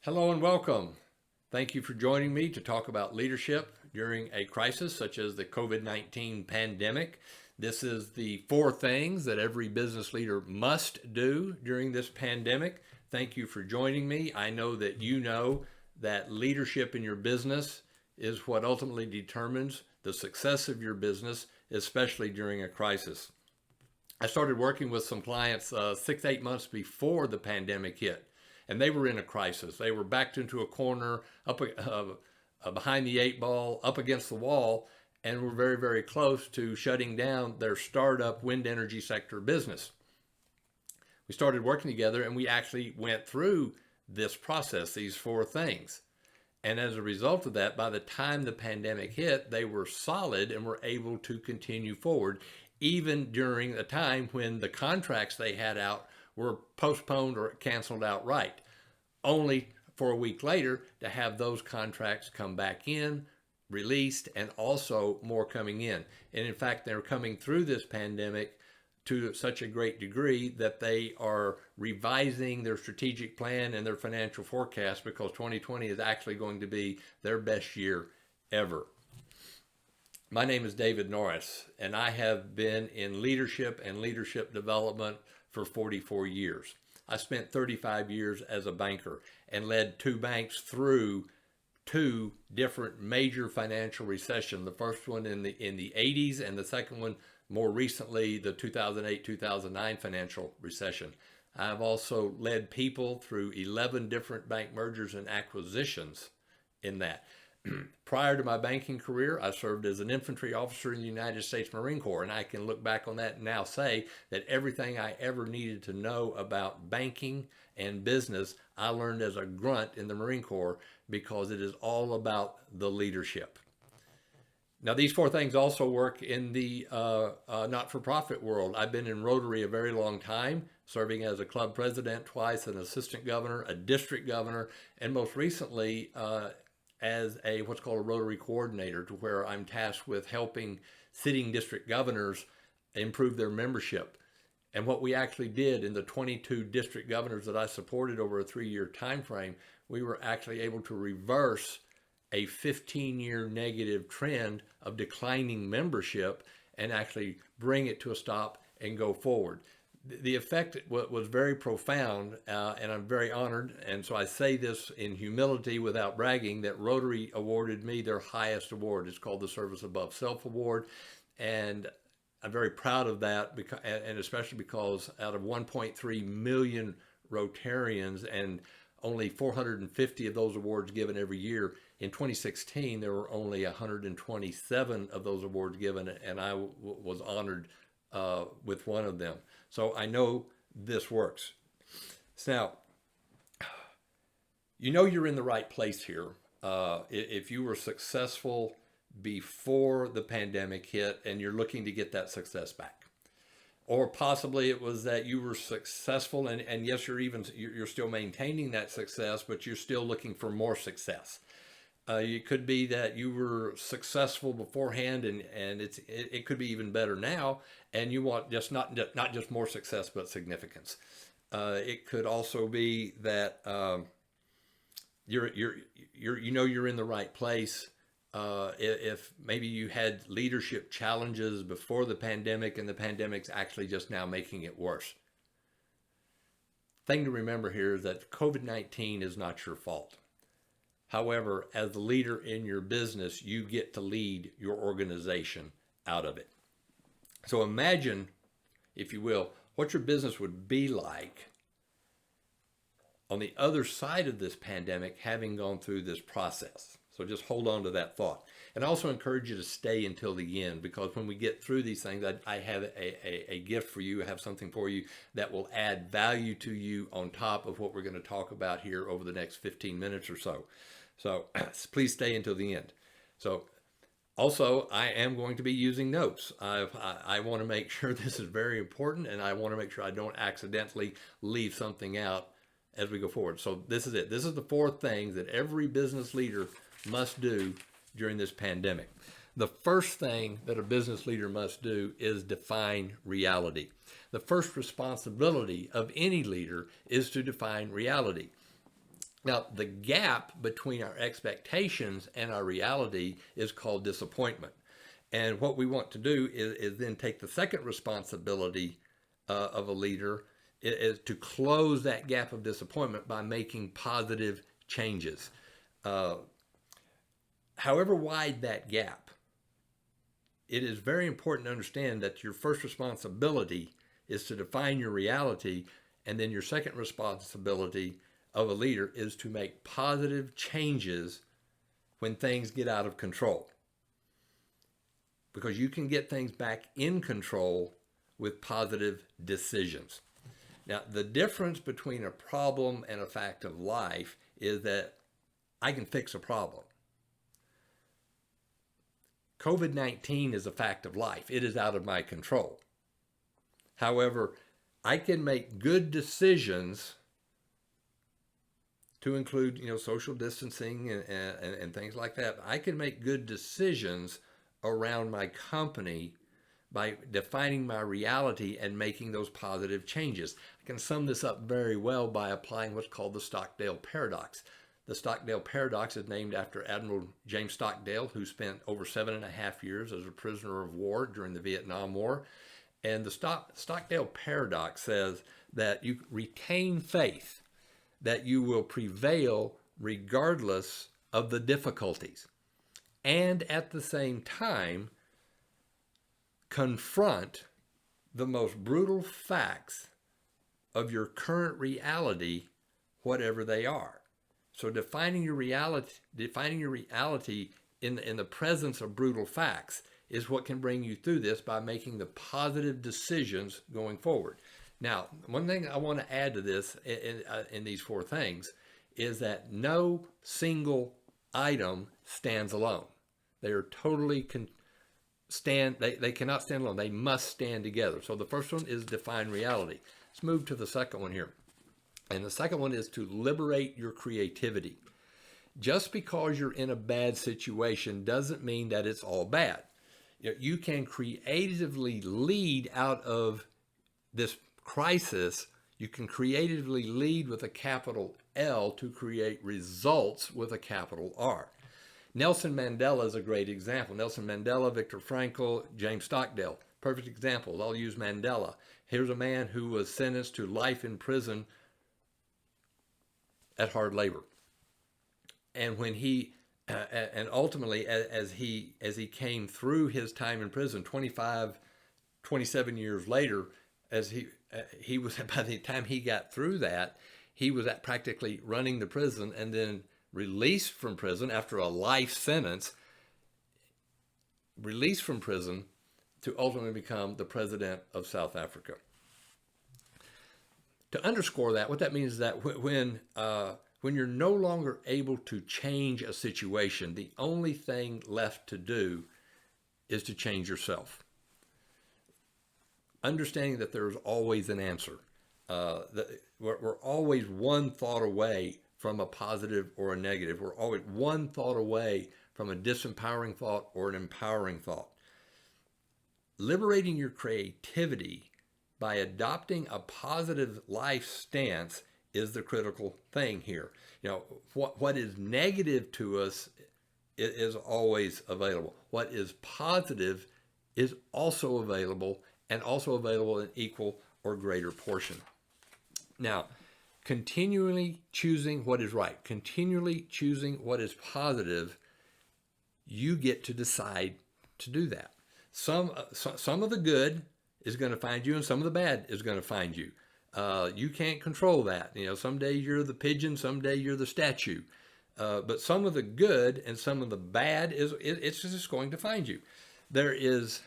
Hello and welcome. Thank you for joining me to talk about leadership during a crisis such as the COVID-19 pandemic. This is the 4 things that every business leader must do during this pandemic. Thank you for joining me. I know that leadership in your business is what ultimately determines the success of your business, especially during a crisis. I started working with some clients 6, 8 months before the pandemic hit, and they were in a crisis. They were backed into a corner, behind the 8 ball, up against the wall, and were very, very close to shutting down their startup wind energy sector business. We started working together, and we actually went through this process, these 4 things. And as a result of that, by the time the pandemic hit, they were solid and were able to continue forward, even during a time when the contracts they had out were postponed or canceled outright, only for a week later to have those contracts come back in, released, and also more coming in. And in fact, they're coming through this pandemic to such a great degree that they are revising their strategic plan and their financial forecast, because 2020 is actually going to be their best year ever. My name is David Norris, and I have been in leadership and leadership development for 44 years. I spent 35 years as a banker and led 2 banks through 2 different major financial recessions. The first one in the 80s, and the second one more recently, the 2008-2009 financial recession. I've also led people through 11 different bank mergers and acquisitions in that. Prior to my banking career, I served as an infantry officer in the United States Marine Corps, and I can look back on that and now say that everything I ever needed to know about banking and business, I learned as a grunt in the Marine Corps, because it is all about the leadership. Now, these 4 things also work in the not-for-profit world. I've been in Rotary a very long time, serving as a club president twice, an assistant governor, a district governor, and most recently as what's called a Rotary coordinator, to where I'm tasked with helping sitting district governors improve their membership. And what we actually did in the 22 district governors that I supported over a 3-year time frame, we were actually able to reverse a 15-year negative trend of declining membership and actually bring it to a stop and go forward. The effect was very profound, and I'm very honored. And so I say this in humility without bragging, that Rotary awarded me their highest award. It's called the Service Above Self Award. And I'm very proud of that, and especially because out of 1.3 million Rotarians and only 450 of those awards given every year, in 2016, there were only 127 of those awards given, and I was honored with one of them. So I know this works. Now, you're in the right place here. If you were successful before the pandemic hit and you're looking to get that success back, or possibly it was that you were successful and yes, you're still maintaining that success, but you're still looking for more success. It could be that you were successful beforehand, and it could be even better now, and you want just not just more success, but significance. It could also be that you're in the right place. If maybe you had leadership challenges before the pandemic, and the pandemic's actually just now making it worse. Thing to remember here is that COVID-19 is not your fault. However, as the leader in your business, you get to lead your organization out of it. So imagine, if you will, what your business would be like on the other side of this pandemic, having gone through this process. So just hold on to that thought. And I also encourage you to stay until the end, because when we get through these things, I have a gift for you. I have something for you that will add value to you on top of what we're going to talk about here over the next 15 minutes or so. So please stay until the end. So also, I am going to be using notes. I want to make sure this is very important, and I want to make sure I don't accidentally leave something out as we go forward. So this is it. This is the 4 things that every business leader must do during this pandemic. The first thing that a business leader must do is define reality. The first responsibility of any leader is to define reality. Now, the gap between our expectations and our reality is called disappointment. And what we want to do is then take the second responsibility of a leader is to close that gap of disappointment by making positive changes. Uh, However wide that gap, it is very important to understand that your first responsibility is to define your reality, and then your second responsibility of a leader is to make positive changes when things get out of control. Because you can get things back in control with positive decisions. Now, the difference between a problem and a fact of life is that I can fix a problem. COVID-19 is a fact of life. It is out of my control. However, I can make good decisions to include, social distancing and things like that. I can make good decisions around my company by defining my reality and making those positive changes. I can sum this up very well by applying what's called the Stockdale paradox. The Stockdale paradox is named after Admiral James Stockdale, who spent over 7.5 years as a prisoner of war during the Vietnam War. And the Stockdale paradox says that you retain faith that you will prevail regardless of the difficulties, and at the same time confront the most brutal facts of your current reality, whatever they are. So defining your reality in the presence of brutal facts is what can bring you through this by making the positive decisions going forward. Now, one thing I want to add to this in these four things is that no single item stands alone. They are totally they cannot stand alone. They must stand together. So the first one is define reality. Let's move to the second one here. And the second one is to liberate your creativity. Just because you're in a bad situation doesn't mean that it's all bad. You can creatively lead out of this crisis. You can creatively lead with a capital L to create results with a capital R. Nelson Mandela is a great example. Nelson Mandela, Viktor Frankl, James Stockdale, perfect examples. I'll use Mandela. Here's a man who was sentenced to life in prison at hard labor. And when and ultimately, as he came through his time in prison, 27 years later, as he was, by the time he got through that, he was practically running the prison, and then released from prison after a life sentence, released from prison to ultimately become the president of South Africa. To underscore that, what that means is that when you're no longer able to change a situation, the only thing left to do is to change yourself. Understanding that there's always an answer. We're always one thought away from a positive or a negative. We're always one thought away from a disempowering thought or an empowering thought. Liberating your creativity by adopting a positive life stance is the critical thing here. What is negative to us is always available. What is positive is also available, and also available in equal or greater portion. Now, continually choosing what is right, continually choosing what is positive, you get to decide to do that. Some of the good is going to find you, and some of the bad is going to find you. You can't control that. Some days you're the pigeon, some day you're the statue. But some of the good and some of the bad it's just going to find you. There is,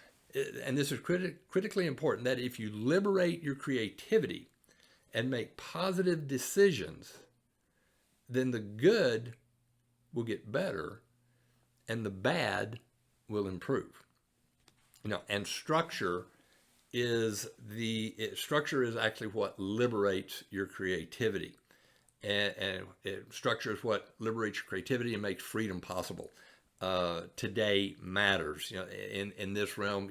and this is critically important, that if you liberate your creativity and make positive decisions, then the good will get better and the bad will improve. And structure is actually what liberates your creativity. And structure is what liberates your creativity and makes freedom possible. today matters. In this realm,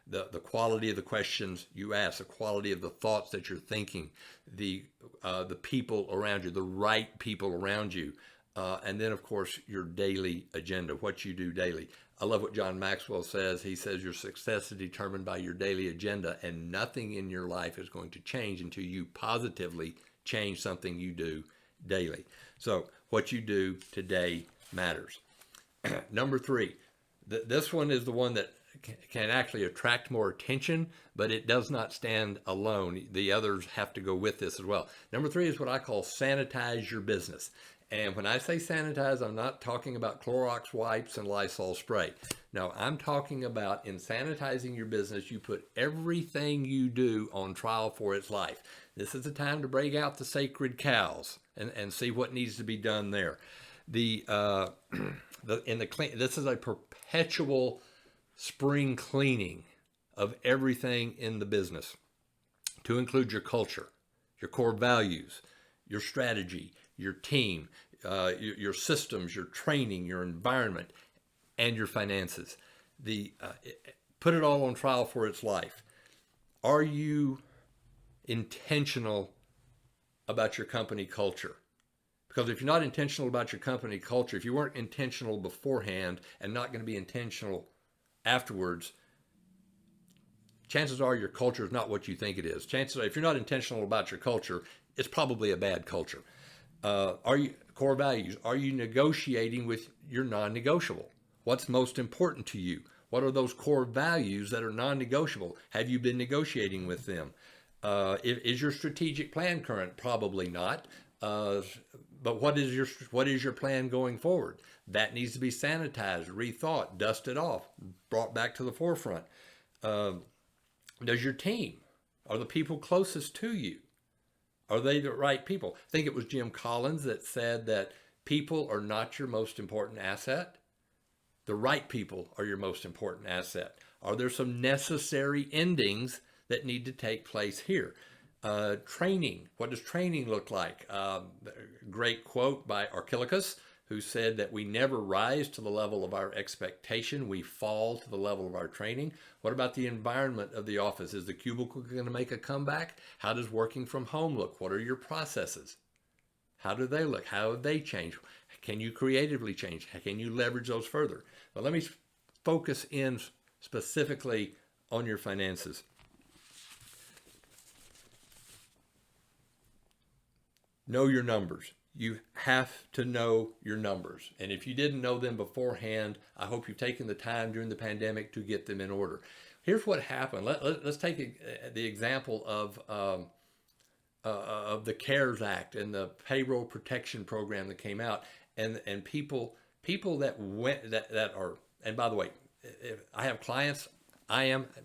the quality of the questions you ask, the quality of the thoughts that you're thinking, the people around you, the right people around you, and then of course your daily agenda, what you do daily. I love what John Maxwell says. He says your success is determined by your daily agenda, and nothing in your life is going to change until you positively change something you do daily. So what you do today matters. Number three, this one is the one that can actually attract more attention, but it does not stand alone. The others have to go with this as well. Number three is what I call sanitize your business. And when I say sanitize, I'm not talking about Clorox wipes and Lysol spray. No, I'm talking about in sanitizing your business, you put everything you do on trial for its life. This is the time to break out the sacred cows and see what needs to be done there. This is a perpetual spring cleaning of everything in the business, to include your culture, your core values, your strategy, your team, your systems, your training, your environment, and your finances. Put it all on trial for its life. Are you intentional about your company culture? Because if you're not intentional about your company culture, if you weren't intentional beforehand and not going to be intentional afterwards, chances are your culture is not what you think it is. Chances are, if you're not intentional about your culture, it's probably a bad culture. Are you core values? Are you negotiating with your non-negotiable? What's most important to you? What are those core values that are non-negotiable? Have you been negotiating with them? Is your strategic plan current? Probably not. But what is your plan going forward? That needs to be sanitized, rethought, dusted off, brought back to the forefront. Does your team, are the people closest to you, are they the right people? I think it was Jim Collins that said that people are not your most important asset. The right people are your most important asset. Are there some necessary endings that need to take place here? Training. What does training look like? Great quote by Archilochus, who said that we never rise to the level of our expectation. We fall to the level of our training. What about the environment of the office? Is the cubicle going to make a comeback? How does working from home look? What are your processes? How do they look? How have they changed? Can you creatively change? Can you leverage those further? But let me focus in specifically on your finances. Know your numbers. You have to know your numbers. And if you didn't know them beforehand, I hope you've taken the time during the pandemic to get them in order. Here's what happened. Let's take the example of the CARES Act and the payroll protection program that came out, and people that went that are. And by the way, if I have clients,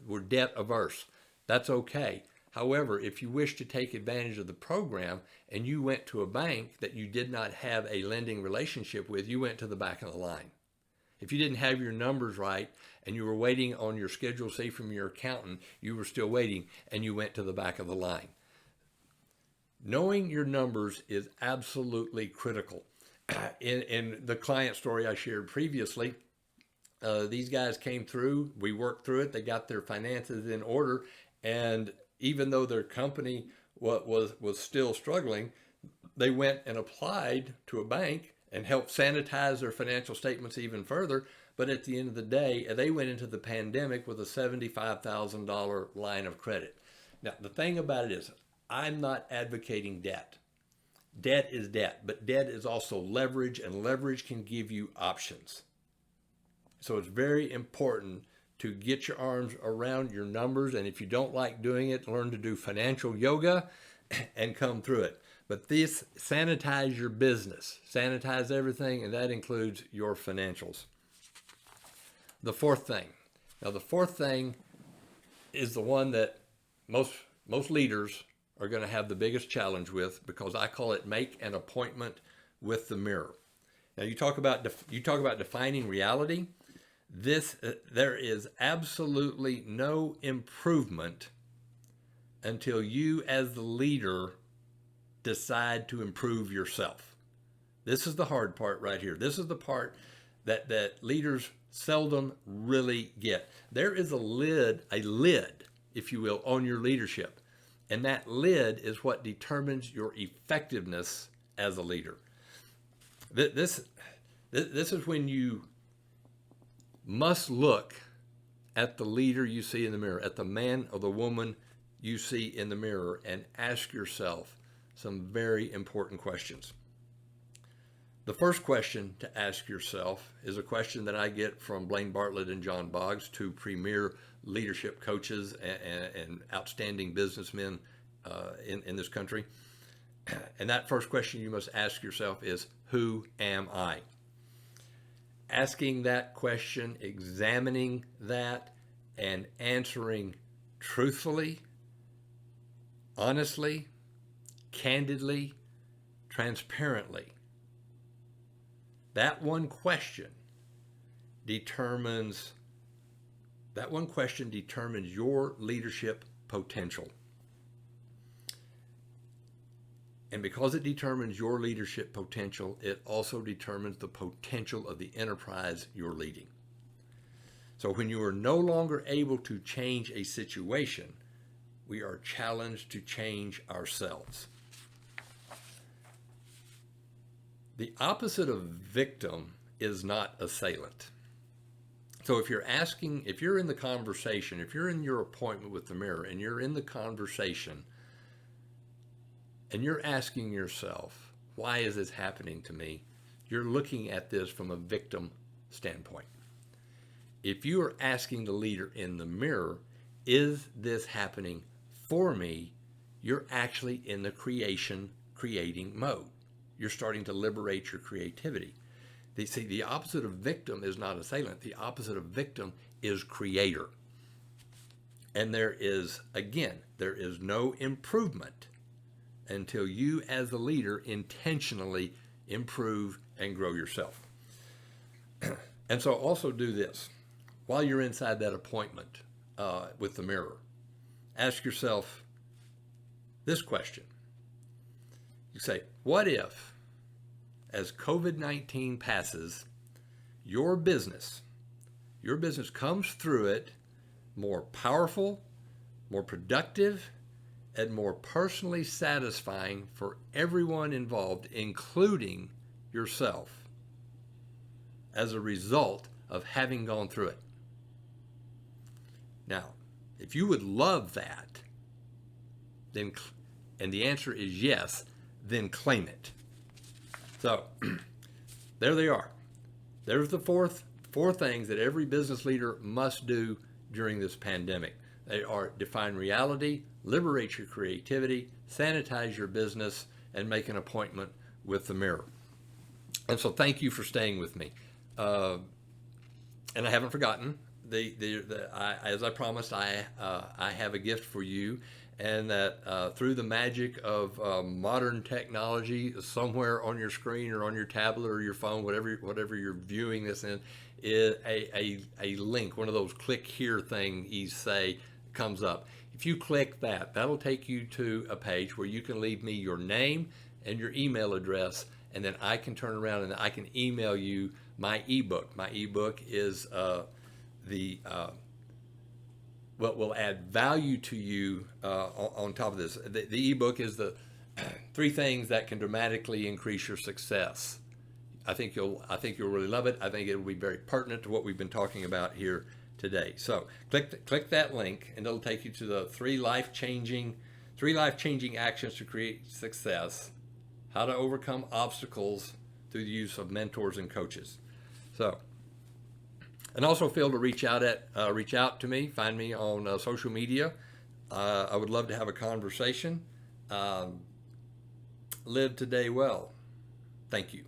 we're debt averse. That's okay. However, if you wish to take advantage of the program and you went to a bank that you did not have a lending relationship with, you went to the back of the line. If you didn't have your numbers right and you were waiting on your Schedule C from your accountant, you were still waiting and you went to the back of the line. Knowing your numbers is absolutely critical. In the client story I shared previously, these guys came through, we worked through it, they got their finances in order, and even though their company was still struggling, they went and applied to a bank and helped sanitize their financial statements even further. But at the end of the day, they went into the pandemic with a $75,000 line of credit. Now, the thing about it is, I'm not advocating debt. Debt is debt, but debt is also leverage, and leverage can give you options. So it's very important to get your arms around your numbers. And if you don't like doing it, learn to do financial yoga and come through it. But this, sanitize your business, sanitize everything, and that includes your financials. The fourth thing. Now, the fourth thing is the one that most leaders are going to have the biggest challenge with, because I call it make an appointment with the mirror. Now, you talk about defining reality. There is absolutely no improvement until you as the leader decide to improve yourself. This is the hard part right here. This is the part that leaders seldom really get. There is a lid, if you will, on your leadership. And that lid is what determines your effectiveness as a leader. This is when you must look at the leader you see in the mirror, at the man or the woman you see in the mirror, and ask yourself some very important questions. The first question to ask yourself is a question that I get from Blaine Bartlett and John Boggs, two premier leadership coaches and outstanding businessmen in this country. And that first question you must ask yourself is, who am I? Asking that question, examining that, and answering truthfully, honestly, candidly, transparently. That one question determines your leadership potential. And because it determines your leadership potential, it also determines the potential of the enterprise you're leading. So when you are no longer able to change a situation, we are challenged to change ourselves. The opposite of victim is not assailant. So if you're in the conversation, if you're in your appointment with the mirror and you're in the conversation and you're asking yourself, why is this happening to me? You're looking at this from a victim standpoint. If you are asking the leader in the mirror, is this happening for me? You're actually in the creating mode. You're starting to liberate your creativity. The opposite of victim is not assailant. The opposite of victim is creator. And there is no improvement until you as a leader intentionally improve and grow yourself. And so also do this. While you're inside that appointment with the mirror, ask yourself this question. You say, what if, as COVID-19 passes, your business comes through it more powerful, more productive, and more personally satisfying for everyone involved, including yourself, as a result of having gone through it? Now, if you would love that, then, and the answer is yes, then claim it. So there they are. There's the four things that every business leader must do during this pandemic. They are: define reality, liberate your creativity, sanitize your business, and make an appointment with the mirror. And so thank you for staying with me. And I haven't forgotten. As I promised, I have a gift for you, and that through the magic of modern technology, somewhere on your screen or on your tablet or your phone, whatever you're viewing this in, is a link, one of those click here things say comes up. If you click that, that'll take you to a page where you can leave me your name and your email address, and then I can turn around and I can email you my ebook. My ebook is what will add value to you on top of this. The ebook is the 3 things that can dramatically increase your success. I think you'll really love it. I think it will be very pertinent to what we've been talking about here today. So click that link, and it'll take you to the 3 life-changing actions to create success. How to overcome obstacles through the use of mentors and coaches. So. And also feel to reach out to me. Find me on social media. I would love to have a conversation. Live today well. Thank you.